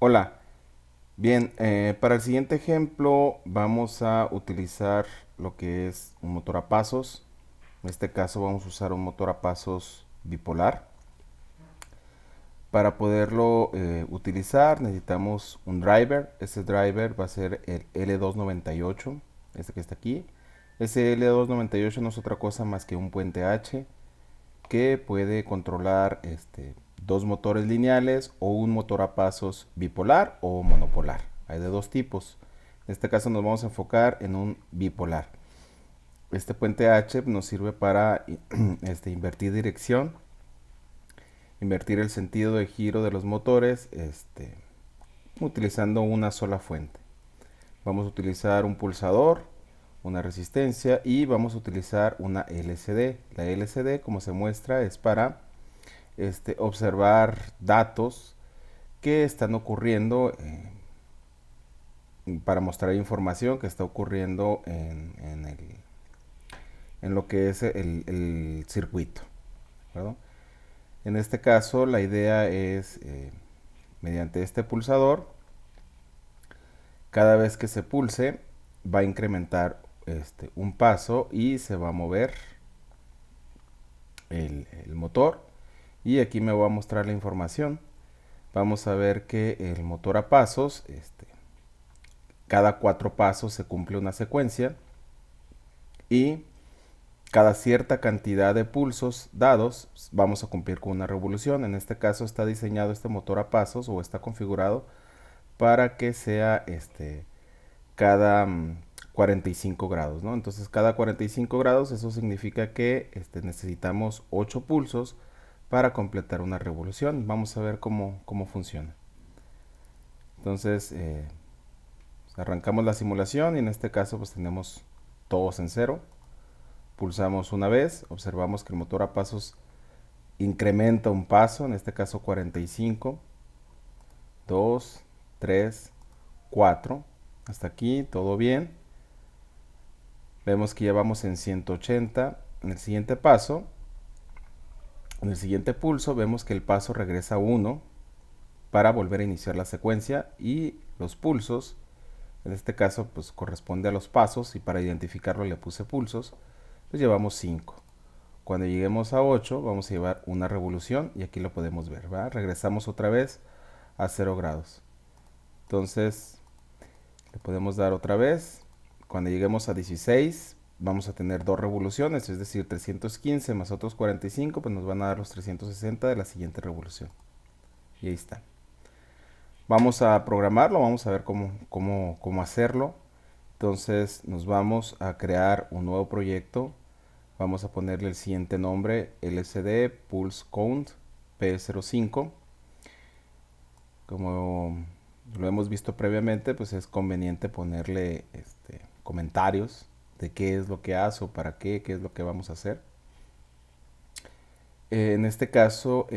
Hola, bien, para el siguiente ejemplo vamos a utilizar lo que es un motor a pasos. En este caso vamos a usar un motor a pasos bipolar. Para poderlo utilizar necesitamos un driver. Ese driver va a ser el L298, este que está aquí. Ese L298 no es otra cosa más que un puente H que puede controlar dos motores lineales o un motor a pasos bipolar o monopolar. Hay de dos tipos. En este caso nos vamos a enfocar en un bipolar. Este puente H nos sirve para invertir dirección, invertir el sentido de giro de los motores utilizando una sola fuente. Vamos a utilizar un pulsador, una resistencia y vamos a utilizar una LCD. La LCD, como se muestra, es para observar datos que están ocurriendo, para mostrar información que está ocurriendo en lo que es el circuito, ¿verdad? En este caso la idea es, mediante este pulsador, cada vez que se pulse va a incrementar un paso y se va a mover el motor, y aquí me va a mostrar la información. Vamos a ver que el motor a pasos, cada 4 pasos se cumple una secuencia y cada cierta cantidad de pulsos dados vamos a cumplir con una revolución. En este caso está diseñado este motor a pasos, o está configurado para que sea cada 45 grados, ¿no? Entonces cada 45 grados, eso significa que necesitamos 8 pulsos para completar una revolución. Vamos a ver cómo funciona. Entonces arrancamos la simulación y en este caso pues tenemos todos en cero. Pulsamos una vez, observamos que el motor a pasos incrementa un paso, en este caso 45, 2, 3, 4. Hasta aquí todo bien. Vemos que ya vamos en 180. En el siguiente paso, en el siguiente pulso, vemos que el paso regresa a 1 para volver a iniciar la secuencia, y los pulsos, en este caso pues corresponde a los pasos, y para identificarlo le puse pulsos, pues llevamos 5. Cuando lleguemos a 8 vamos a llevar una revolución, y aquí lo podemos ver, ¿va? Regresamos otra vez a 0 grados. Entonces le podemos dar otra vez. Cuando lleguemos a 16 vamos a tener 2 revoluciones, es decir, 315 más otros 45, pues nos van a dar los 360 de la siguiente revolución. Y ahí está. Vamos a programarlo, vamos a ver cómo hacerlo. Entonces nos vamos a crear un nuevo proyecto. Vamos a ponerle el siguiente nombre: LCD Pulse Count P05. Como lo hemos visto previamente, pues es conveniente ponerle comentarios de qué es lo que hace o para qué es lo que vamos a hacer. En este caso,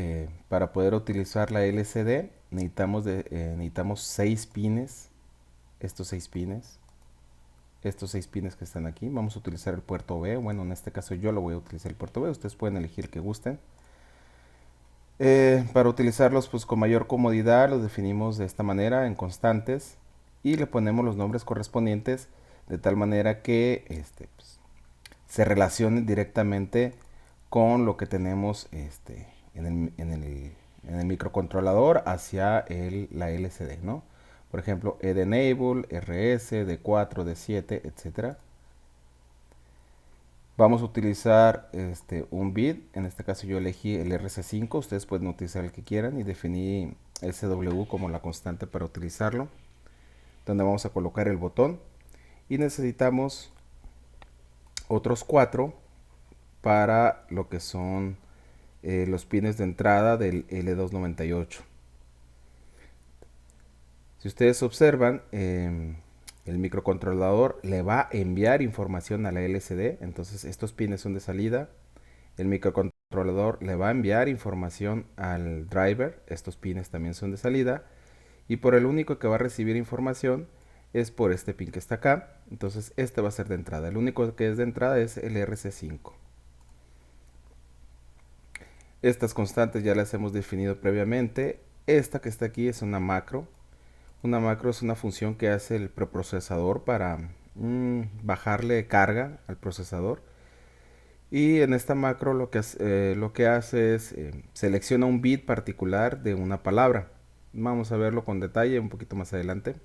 para poder utilizar la LCD necesitamos 6 pines. Estos 6 pines, estos 6 pines que están aquí. Vamos a utilizar el puerto B. Bueno, en este caso yo lo voy a utilizar el puerto B. Ustedes pueden elegir el que gusten. Para utilizarlos pues con mayor comodidad los definimos de esta manera, en constantes, y le ponemos los nombres correspondientes de tal manera que pues, se relacionen directamente con lo que tenemos en el microcontrolador hacia la LCD, ¿no? Por ejemplo, ED-Enable, RS, D4, D7, etcétera. Vamos a utilizar un bit. En este caso yo elegí el RC5. Ustedes pueden utilizar el que quieran, y definí SW como la constante para utilizarlo, donde vamos a colocar el botón. Y necesitamos otros 4 para lo que son los pines de entrada del L298. Si ustedes observan, el microcontrolador le va a enviar información a la LCD. Entonces estos pines son de salida. El microcontrolador le va a enviar información al driver. Estos pines también son de salida. Y por el único que va a recibir información es por este pin que está acá. Entonces este va a ser de entrada. El único que es de entrada es el RC5. Estas constantes ya las hemos definido previamente. Esta que está aquí es una macro. Una macro es una función que hace el preprocesador para bajarle carga al procesador. Y en esta macro lo que hace es selecciona un bit particular de una palabra. Vamos a verlo con detalle un poquito más adelante.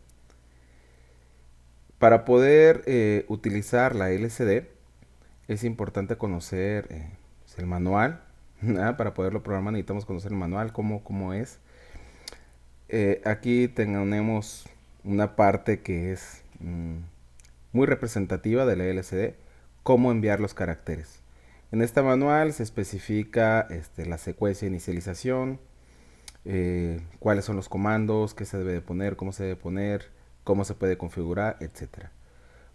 Para poder utilizar la LCD es importante conocer pues, el manual. Para poderlo programar necesitamos conocer el manual, cómo es. Aquí tenemos una parte que es muy representativa de la LCD, cómo enviar los caracteres. En este manual se especifica la secuencia de inicialización, cuáles son los comandos, qué se debe de poner, cómo se debe poner, cómo se puede configurar, etcétera.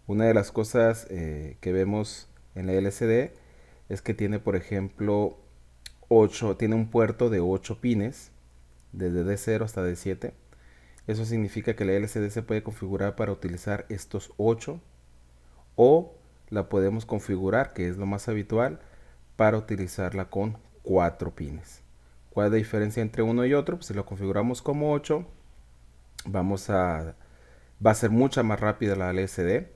Una de las cosas que vemos en la LCD es que tiene, por ejemplo, tiene un puerto de 8 pines, desde D0 hasta D7. Eso significa que la LCD se puede configurar para utilizar estos 8 o la podemos configurar, que es lo más habitual, para utilizarla con 4 pines. ¿Cuál es la diferencia entre uno y otro? Pues si lo configuramos como 8, va a ser mucha más rápida la LCD,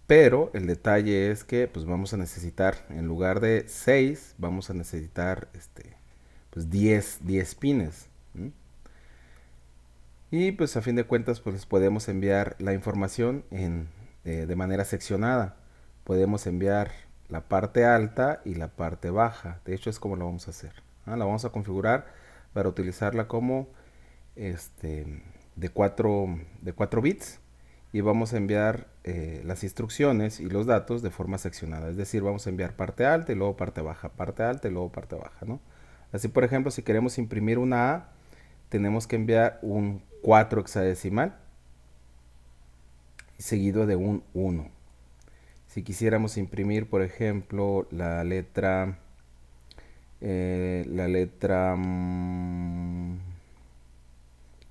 pero el detalle es que pues vamos a necesitar, en lugar de 6, vamos a necesitar pues 10 pines. Y pues a fin de cuentas pues podemos enviar la información de manera seccionada. Podemos enviar la parte alta y la parte baja. De hecho es como lo vamos a hacer. La vamos a configurar para utilizarla como de 4 bits y vamos a enviar las instrucciones y los datos de forma seccionada. Es decir, vamos a enviar parte alta y luego parte baja, parte alta y luego parte baja, ¿no? Así, por ejemplo, si queremos imprimir una A, tenemos que enviar un 4 hexadecimal seguido de un 1. Si quisiéramos imprimir, por ejemplo, la letra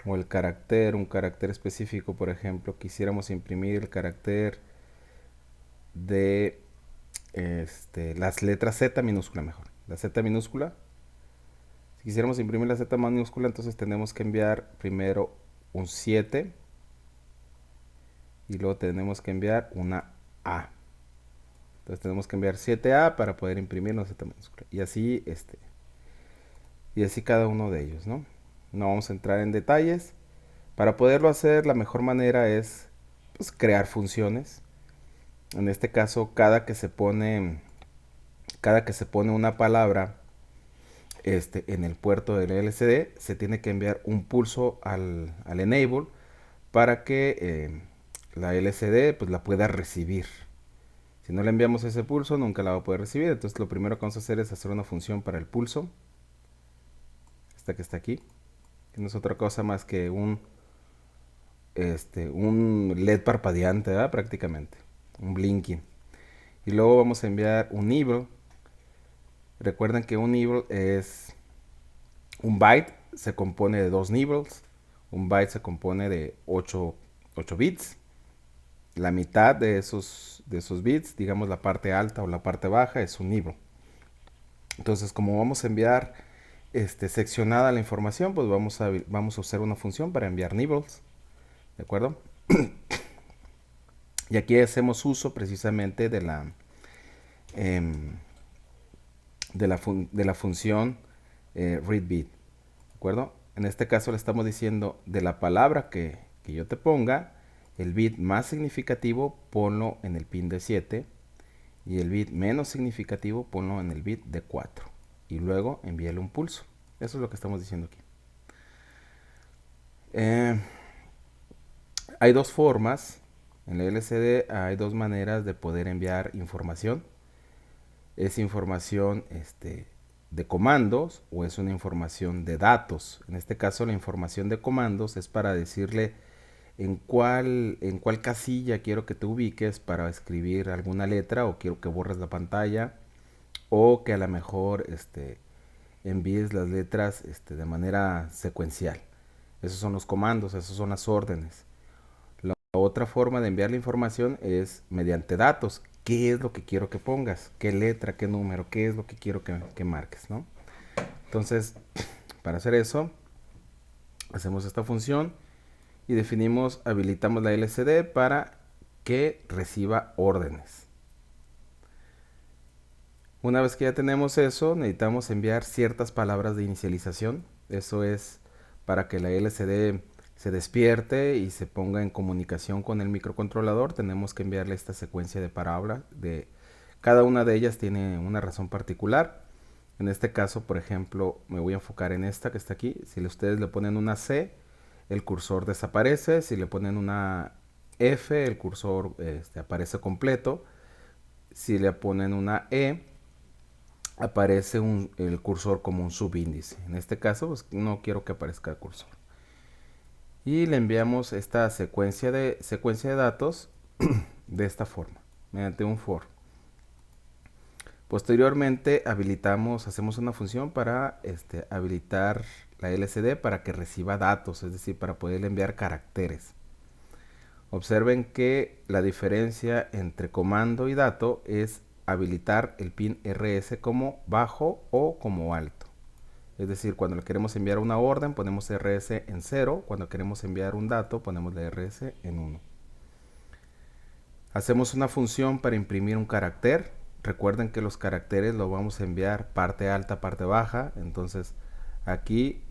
o el carácter, un carácter específico, por ejemplo, quisiéramos imprimir el carácter de las letras Z minúscula, mejor, la Z minúscula. Si quisiéramos imprimir la Z minúscula, entonces tenemos que enviar primero un 7 y luego tenemos que enviar una A. Entonces tenemos que enviar 7A para poder imprimir una Z minúscula. Y así cada uno de ellos, ¿no? No vamos a entrar en detalles. Para poderlo hacer, la mejor manera es pues, crear funciones. En este caso, cada que se pone una palabra en el puerto del LCD, se tiene que enviar un pulso al enable para que la LCD pues, la pueda recibir. Si no le enviamos ese pulso, nunca la va a poder recibir. Entonces lo primero que vamos a hacer es hacer una función para el pulso. Esta que está aquí. Que no es otra cosa más que un LED parpadeante, ¿verdad? Prácticamente. Un blinking. Y luego vamos a enviar un nibble. Recuerden que un nibble es un byte. Se compone de 2 nibbles. Un byte se compone de 8 bits. La mitad de esos bits, digamos la parte alta o la parte baja, es un nibble. Entonces, como vamos a enviar seccionada la información, pues vamos a usar una función para enviar nibbles. ¿De acuerdo? Y aquí hacemos uso precisamente de la función readBit. ¿De acuerdo? En este caso le estamos diciendo de la palabra que yo te ponga, el bit más significativo ponlo en el pin de 7 y el bit menos significativo ponlo en el bit de 4 y luego envíale un pulso. Eso es lo que estamos diciendo aquí. Hay dos formas, en la LCD hay dos maneras de poder enviar información. Es información de comandos o es una información de datos. En este caso la información de comandos es para decirle en cuál casilla quiero que te ubiques para escribir alguna letra o quiero que borres la pantalla o que a lo mejor envíes las letras de manera secuencial. Esos son los comandos, esas son las órdenes. La otra forma de enviar la información es mediante datos. ¿Qué es lo que quiero que pongas? ¿Qué letra? ¿Qué número? ¿Qué es lo que quiero que marques? ¿No? Entonces, para hacer eso, hacemos esta función y definimos, habilitamos la LCD para que reciba órdenes. Una vez que ya tenemos eso, necesitamos enviar ciertas palabras de inicialización. Eso es para que la LCD se despierte y se ponga en comunicación con el microcontrolador. Tenemos que enviarle esta secuencia de palabras. Cada una de ellas tiene una razón particular. En este caso, por ejemplo, me voy a enfocar en esta que está aquí. Si ustedes le ponen una C, el cursor desaparece. Si le ponen una F, el cursor aparece completo. Si le ponen una E, aparece el cursor como un subíndice. En este caso, pues, no quiero que aparezca el cursor. Y le enviamos esta secuencia de datos de esta forma, mediante un for. Posteriormente hacemos una función para habilitar la LCD para que reciba datos, es decir, para poder enviar caracteres. Observen que la diferencia entre comando y dato es habilitar el pin RS como bajo o como alto. Es decir, cuando le queremos enviar una orden ponemos RS en 0, cuando queremos enviar un dato ponemos la RS en 1. Hacemos una función para imprimir un carácter. Recuerden que los caracteres los vamos a enviar parte alta, parte baja. Entonces aquí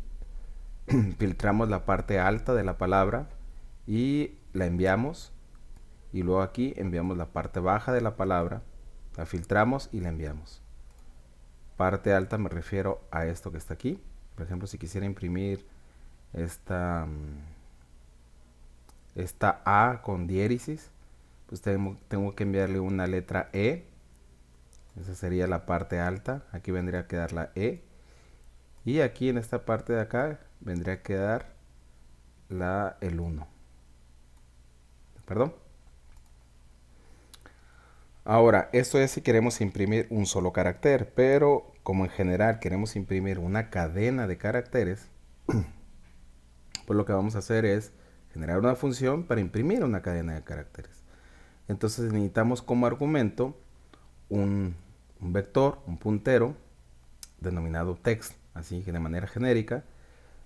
filtramos la parte alta de la palabra y la enviamos. Y luego aquí enviamos la parte baja de la palabra, la filtramos y la enviamos. Parte alta me refiero a esto que está aquí. Por ejemplo, si quisiera imprimir esta A con diéresis, pues tengo que enviarle una letra E. Esa sería la parte alta. Aquí vendría a quedar la E. Y aquí en esta parte de acá vendría a quedar el 1. ¿Perdón? Ahora, esto es si queremos imprimir un solo carácter, pero como en general queremos imprimir una cadena de caracteres, pues lo que vamos a hacer es generar una función para imprimir una cadena de caracteres. Entonces necesitamos como argumento un vector, un puntero, denominado text, así que de manera genérica.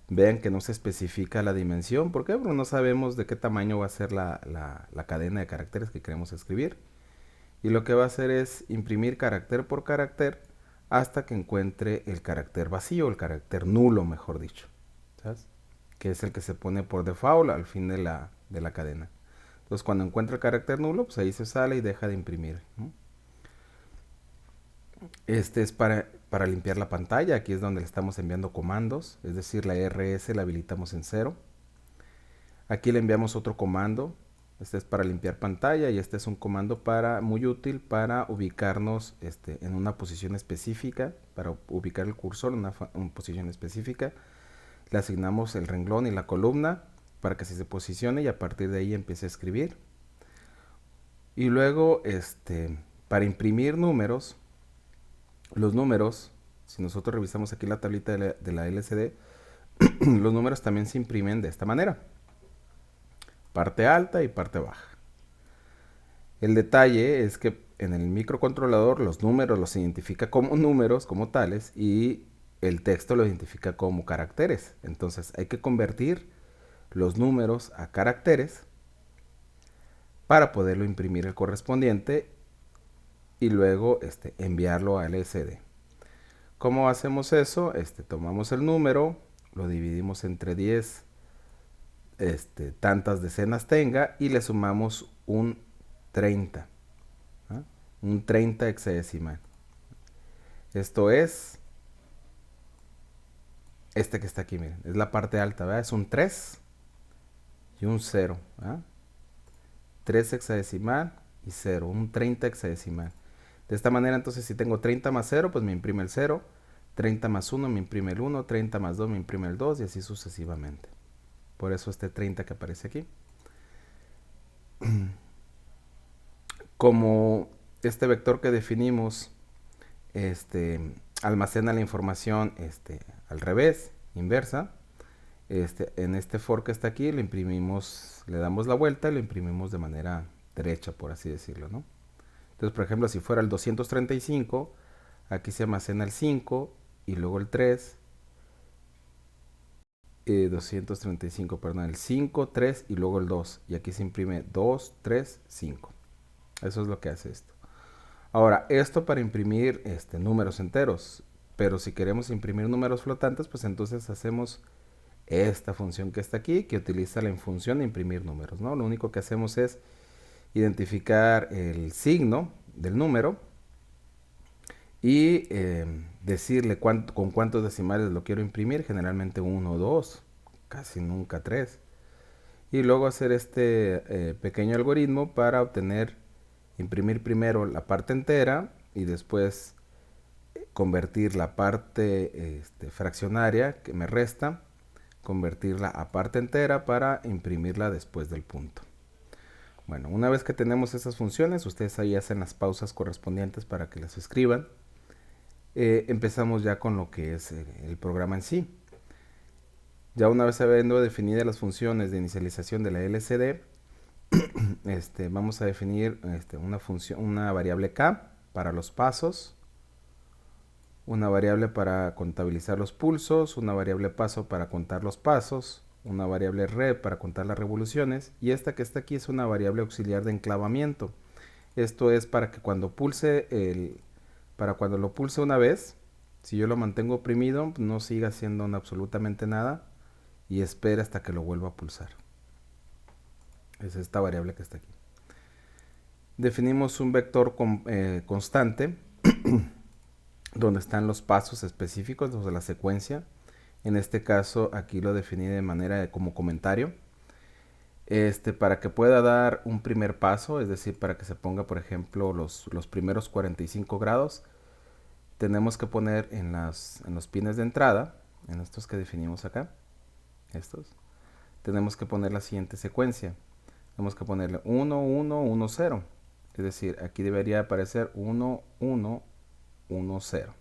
Vean que no se especifica la dimensión, ¿por qué? Porque no sabemos de qué tamaño va a ser la cadena de caracteres que queremos escribir. Y lo que va a hacer es imprimir carácter por carácter hasta que encuentre el carácter vacío, el carácter nulo, mejor dicho, ¿sabes? Que es el que se pone por default al fin de la cadena. Entonces cuando encuentra el carácter nulo, pues ahí se sale y deja de imprimir, ¿no? Este es para limpiar la pantalla. Aquí es donde le estamos enviando comandos, es decir, la RS la habilitamos en 0. Aquí le enviamos otro comando. Este es para limpiar pantalla y este es un comando muy útil para ubicarnos en una posición específica, para ubicar el cursor en una posición específica. Le asignamos el renglón y la columna para que se posicione y a partir de ahí empiece a escribir. Y luego para imprimir números, los números, si nosotros revisamos aquí la tablita de la LCD, los números también se imprimen de esta manera. Parte alta y parte baja. El detalle es que en el microcontrolador los números los identifica como números, como tales, y el texto lo identifica como caracteres. Entonces hay que convertir los números a caracteres para poderlo imprimir el correspondiente y luego enviarlo a LCD. ¿Cómo hacemos eso? Tomamos el número, lo dividimos entre 10 tantas decenas tenga y le sumamos un 30, ¿ah? Un 30 hexadecimal. Esto es que está aquí, miren, es la parte alta, ¿verdad? Es un 3 y un 0, ¿ah? 3 hexadecimal y 0, un 30 hexadecimal. De esta manera, entonces, si tengo 30 más 0, pues me imprime el 0, 30 más 1 me imprime el 1, 30 más 2 me imprime el 2 y así sucesivamente. Por eso 30 que aparece aquí. Como este vector que definimos almacena la información al revés, inversa, en este for que está aquí, le imprimimos, le damos la vuelta y lo imprimimos de manera derecha, por así decirlo, ¿no? Entonces, por ejemplo, si fuera el 235, aquí se almacena el 5 y luego el 3 235, perdón, el 5, 3 y luego el 2. Y aquí se imprime 2, 3, 5. Eso es lo que hace esto. Ahora, esto para imprimir números enteros. Pero si queremos imprimir números flotantes, pues entonces hacemos esta función que está aquí, que utiliza la función de imprimir números, ¿no? Lo único que hacemos es identificar el signo del número y decirle con cuántos decimales lo quiero imprimir, generalmente 1 o 2, casi nunca 3. Y luego hacer este pequeño algoritmo para imprimir primero la parte entera y después convertir la parte fraccionaria que me resta, convertirla a parte entera para imprimirla después del punto. Bueno, una vez que tenemos esas funciones, ustedes ahí hacen las pausas correspondientes para que las escriban. Empezamos ya con lo que es el programa en sí. Ya una vez habiendo definido las funciones de inicialización de la LCD, vamos a definir una variable k para los pasos, una variable para contabilizar los pulsos, una variable paso para contar los pasos, una variable rev para contar las revoluciones, y esta que está aquí es una variable auxiliar de enclavamiento. Esto es para que cuando lo pulse una vez, si yo lo mantengo oprimido, no siga haciendo absolutamente nada y espera hasta que lo vuelva a pulsar. Es esta variable que está aquí. Definimos un vector constante donde están los pasos específicos, los de la secuencia. En este caso aquí lo definí de manera como comentario. Para que pueda dar un primer paso, es decir, para que se ponga, por ejemplo, los primeros 45 grados, tenemos que poner en los pines de entrada, en estos que definimos acá, tenemos que poner la siguiente secuencia. Tenemos que ponerle 1, 1, 1, 0. Es decir, aquí debería aparecer 1, 1, 1, 0.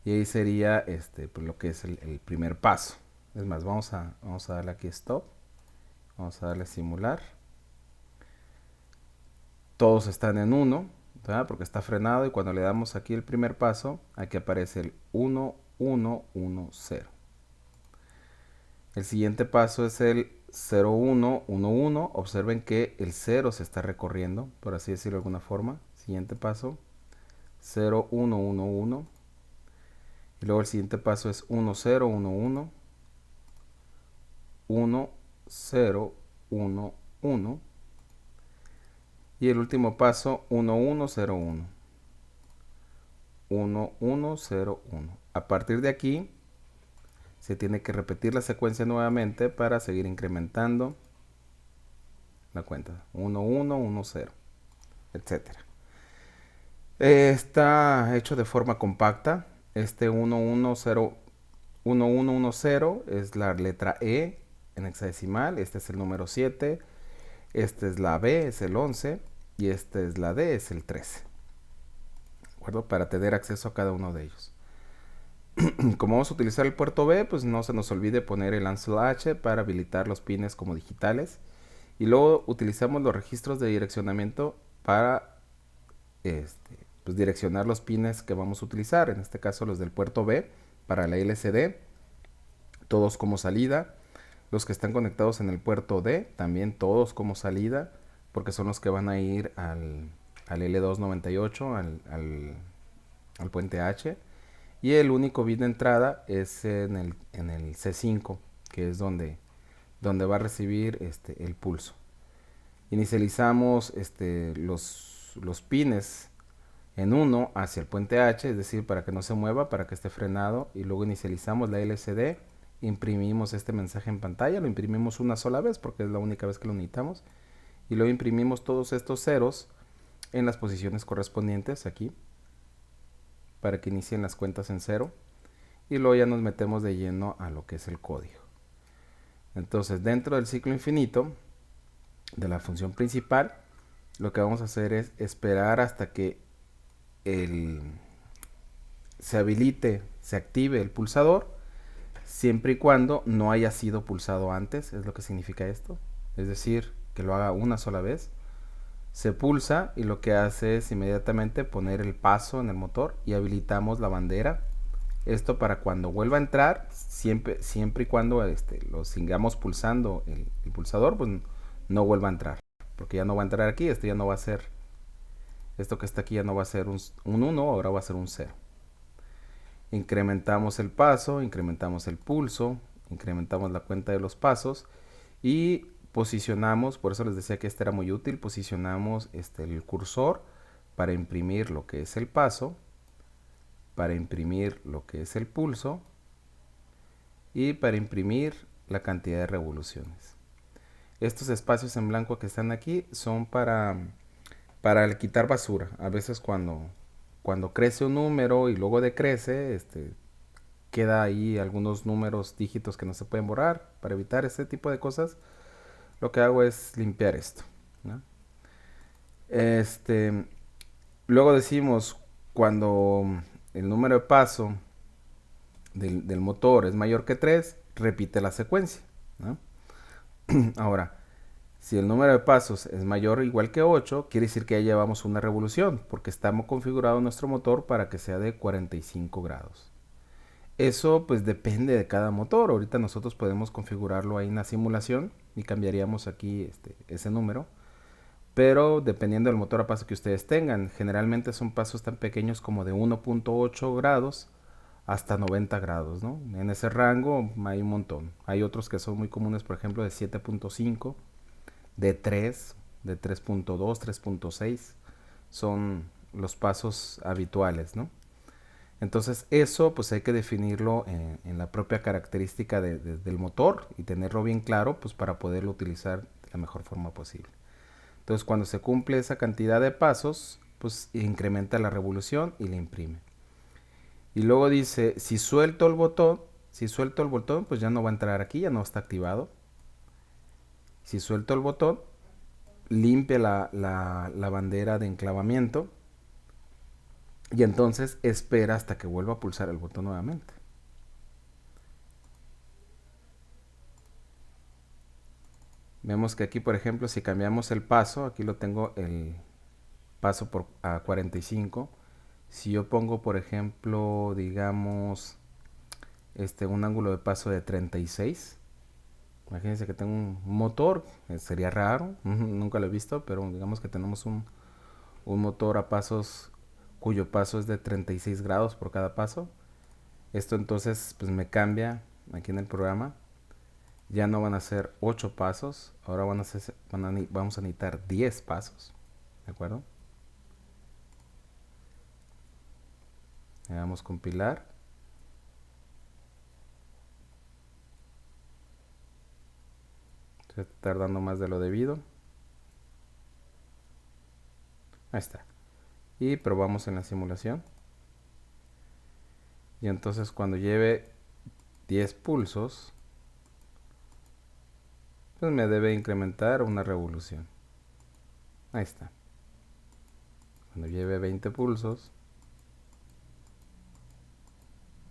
Y ahí sería pues lo que es el primer paso. Es más, vamos a darle aquí stop. Vamos a darle simular. Todos están en 1, ¿verdad? Porque está frenado, y cuando le damos aquí el primer paso, aquí aparece el 1, 1, 1, 0. El siguiente paso es el 0, 1, 1, 1. Observen que el 0 se está recorriendo, por así decirlo de alguna forma. Siguiente paso, 0, 1, 1, 1. Y luego el siguiente paso es 1, 0, 1, 1. 1, 0, 1, 1. Y el último paso, 1, 1, 0, 1. 1, 1, 0, 1. A partir de aquí, se tiene que repetir la secuencia nuevamente para seguir incrementando la cuenta. 1, 1, 1, 0, etc. Está hecho de forma compacta. 1, 1, 0, 1, 1, 1, 0 es la letra E en hexadecimal. Este es el número 7. Esta es la B, es el 11. Y esta es la D, es el 13. ¿De acuerdo? Para tener acceso a cada uno de ellos. Como vamos a utilizar el puerto B, pues no se nos olvide poner el ANSL H para habilitar los pines como digitales. Y luego utilizamos los registros de direccionamiento para pues direccionar los pines que vamos a utilizar. En este caso los del puerto B para la LCD, todos como salida. Los que están conectados en el puerto D, también todos como salida, porque son los que van a ir al L298, al puente H. Y el único bit de entrada es en el C5, que es donde va a recibir el pulso. Inicializamos los pines en 1 hacia el puente H, es decir, para que no se mueva, para que esté frenado. Y luego inicializamos la LCD, imprimimos este mensaje en pantalla, lo imprimimos una sola vez porque es la única vez que lo necesitamos. Y luego imprimimos todos estos ceros en las posiciones correspondientes aquí, para que inicien las cuentas en 0, y luego ya nos metemos de lleno a lo que es el código. Entonces, dentro del ciclo infinito de la función principal, lo que vamos a hacer es esperar hasta que se active el pulsador, siempre y cuando no haya sido pulsado antes. Es lo que significa esto, es decir, que lo haga una sola vez. Se pulsa y lo que hace es inmediatamente poner el paso en el motor y habilitamos la bandera Esto para cuando vuelva a entrar, siempre y cuando lo sigamos pulsando el pulsador, pues no vuelva a entrar. Porque ya no va a entrar aquí, ya no va a ser, esto que está aquí ya no va a ser un 1, ahora va a ser un 0. Incrementamos el paso, incrementamos el pulso, incrementamos la cuenta de los pasos y posicionamos, por eso les decía que este era muy útil, posicionamos el cursor para imprimir lo que es el paso, para imprimir lo que es el pulso y para imprimir la cantidad de revoluciones. Estos espacios en blanco que están aquí son para quitar basura. A veces cuando crece un número y luego decrece, queda ahí algunos números, dígitos que no se pueden borrar. Para evitar este tipo de cosas, lo que hago es limpiar esto, ¿no? Luego decimos cuando el número de paso del motor es mayor que 3, repite la secuencia, ¿no? Ahora, si el número de pasos es mayor o igual que 8, quiere decir que ya llevamos una revolución, porque estamos configurado nuestro motor para que sea de 45 grados. Eso pues depende de cada motor. Ahorita nosotros podemos configurarlo ahí en la simulación y cambiaríamos aquí ese número. Pero dependiendo del motor a paso que ustedes tengan, generalmente son pasos tan pequeños como de 1.8 grados hasta 90 grados, ¿no? En ese rango hay un montón. Hay otros que son muy comunes, por ejemplo, de 7.5, de 3, de 3.2, 3.6. Son los pasos habituales, ¿no? Entonces eso pues hay que definirlo en la propia característica del motor y tenerlo bien claro pues para poderlo utilizar de la mejor forma posible. Entonces cuando se cumple esa cantidad de pasos pues incrementa la revolución y la imprime. Y luego dice si suelto el botón pues ya no va a entrar aquí, ya no está activado. Si suelto el botón limpia la bandera de enclavamiento y entonces espera hasta que vuelva a pulsar el botón nuevamente. Vemos que aquí, por ejemplo, si cambiamos el paso, aquí lo tengo el paso a 45. Si yo pongo, por ejemplo, digamos, un ángulo de paso de 36. Imagínense que tengo un motor, sería raro, nunca lo he visto, pero digamos que tenemos un motor a pasos cuyo paso es de 36 grados por cada paso. Esto entonces pues me cambia aquí en el programa. Ya no van a ser 8 pasos, ahora vamos a necesitar 10 pasos, ¿de acuerdo? Le damos compilar. Está tardando más de lo debido. Ahí está. Y probamos en la simulación. Y entonces cuando lleve 10 pulsos, pues me debe incrementar una revolución. Ahí está. Cuando lleve 20 pulsos,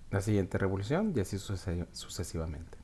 la siguiente revolución y así sucesivamente.